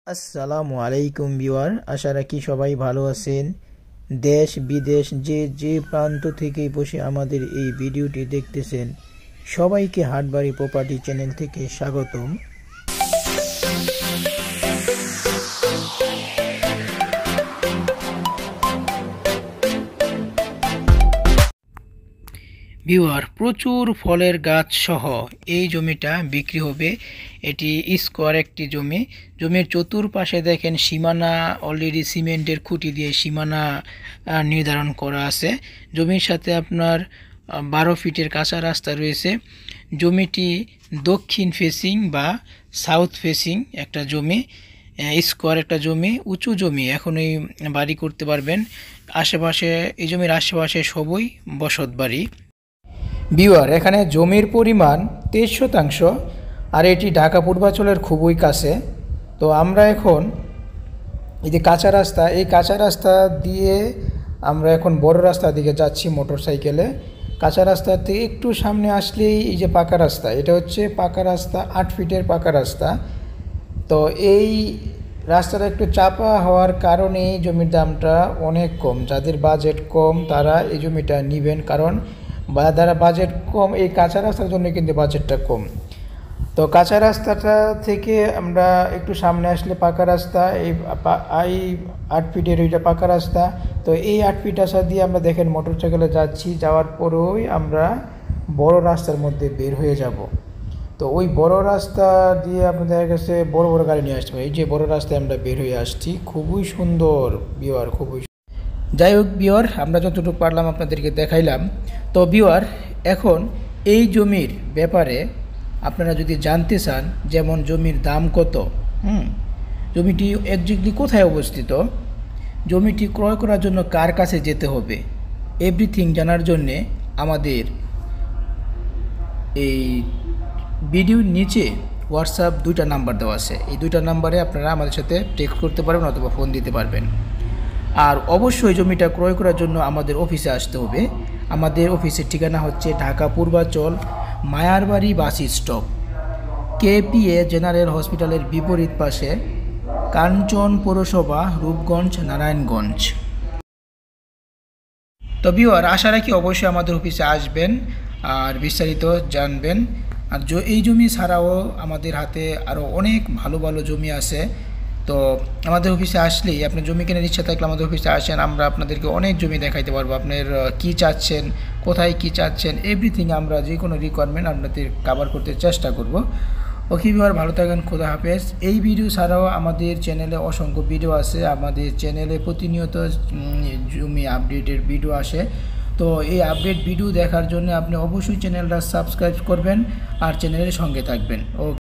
আসসালামু আলাইকুম ভিউয়ার, আশা রাখি সবাই ভালো আছেন। দেশ বিদেশ যে প্রান্ত থেকে বসে আমাদের এই ভিডিওটি দেখতেছেন, সবাইকে হাটবাড়ি প্রপার্টি চ্যানেল থেকে স্বাগতম। ভিউয়ার, প্রচুর ফলের গাছ সহ এই জমিটা বিক্রি হবে। এটি স্কোয়ার একটি জমির চতুর্পাশে দেখেন সীমানা অলরেডি সিমেন্টের খুঁটি দিয়ে সীমানা নির্ধারণ করা আছে। জমির সাথে আপনার 12 ফিটের কাঁচা রাস্তা রয়েছে। জমিটি দক্ষিণ ফেসিং বা সাউথ ফেসিং একটা জমি, স্কোয়ার একটা জমি, উঁচু জমি। এখন এই বাড়ি করতে পারবেন। আশেপাশে এই জমির আশেপাশে সবই বসত বাড়ি। ভিউয়ার, এখানে জমির পরিমাণ 23 শতাংশ, আর এটি ঢাকা পূর্বাঞ্চলের খুবই কাছে। তো আমরা এখন এই যে কাঁচা রাস্তা, এই কাঁচা রাস্তা দিয়ে আমরা এখন বড় রাস্তার দিকে যাচ্ছি মোটর সাইকেলে। কাঁচা রাস্তা থেকে একটু সামনে আসলেই এই যে পাকা রাস্তা, এটা হচ্ছে পাকা রাস্তা, 8 ফিটের পাকা রাস্তা। তো এই রাস্তাটা একটু চাপা হওয়ার কারণে জমির দামটা অনেক কম। যাদের বাজেট কম তারা এই জমিটা নেবেন, কারণ যারা বাজেট কম এই কাঁচা রাস্তার জন্য কিন্তু বাজেটটা কম। তো কাঁচা রাস্তাটা থেকে আমরা একটু সামনে আসলে পাকা রাস্তা, এই 8 ফিটের ওইটা পাকা রাস্তা। তো এই 8 ফিট রাস্তা দিয়ে আমরা দেখেন মোটর সাইকেলে যাচ্ছি, যাওয়ার পরেই আমরা বড় রাস্তার মধ্যে বের হয়ে যাব। তো ওই বড় রাস্তা দিয়ে আপনাদের কাছে বড় বড় গাড়ি নিয়ে আসতে হবে। এই যে বড় রাস্তায় আমরা বের হয়ে আসছি, খুবই সুন্দর ভিউয়ার, খুবই। যাই হোক ভিউয়ার, আমরা যতটুকু পারলাম আপনাদেরকে দেখাইলাম। তো ভিউয়ার, এখন এই জমির ব্যাপারে আপনারা যদি জানতে চান, যেমন জমির দাম কত, জমিটি একজ্যাক্টলি কোথায় অবস্থিত, জমিটি ক্রয় করার জন্য কার কাছে যেতে হবে, এভরিথিং জানার জন্যে আমাদের এই ভিডিওর নিচে হোয়াটসঅ্যাপ 2টা নাম্বার দেওয়া আছে। এই 2টা নাম্বারে আপনারা আমাদের সাথে টেক্সট করতে পারবেন অথবা ফোন দিতে পারবেন। আর অবশ্যই জমিটা ক্রয় করার জন্য আমাদের অফিসে আসতে হবে। আমাদের অফিসের ঠিকানা হচ্ছে ঢাকা পূর্বাঞ্চল Mayarbari bus stop, KPA general হসপিটালের বিপরীত পাশে, কাঞ্চন পৌরসভা, রূপগঞ্জ, নারায়ণগঞ্জ। তো ভিউয়ার, আশা রাখি অবশ্যই আমাদের অফিসে আসবেন আর বিস্তারিত জানবেন। আর এই জমি ছাড়াও আমাদের হাতে আরও অনেক ভালো ভালো জমি আছে। তো আমাদের অফিসে আসলেই, আপনার জমি কেনার ইচ্ছা থাকলে আমাদের অফিসে আসেন, আমরা আপনাদেরকে অনেক জমি দেখাইতে পারবো। আপনার কী চাচ্ছেন, কোথায় কী চাচ্ছেন, এভরিথিং আমরা যে কোনো রিকোয়ারমেন্ট আপনাদের কভার করতে চেষ্টা করব। ওকে ভিউয়ার, ভালো থাকেন, খোদা হাফেজ। এই ভিডিও ছাড়াও আমাদের চ্যানেলে অসংখ্য ভিডিও আছে। আমাদের চ্যানেলে প্রতিনিয়ত জমি আপডেটের ভিডিও আসে। তো এই আপডেট ভিডিও দেখার জন্য আপনি অবশ্যই চ্যানেলটা সাবস্ক্রাইব করবেন আর চ্যানেলের সঙ্গে থাকবেন।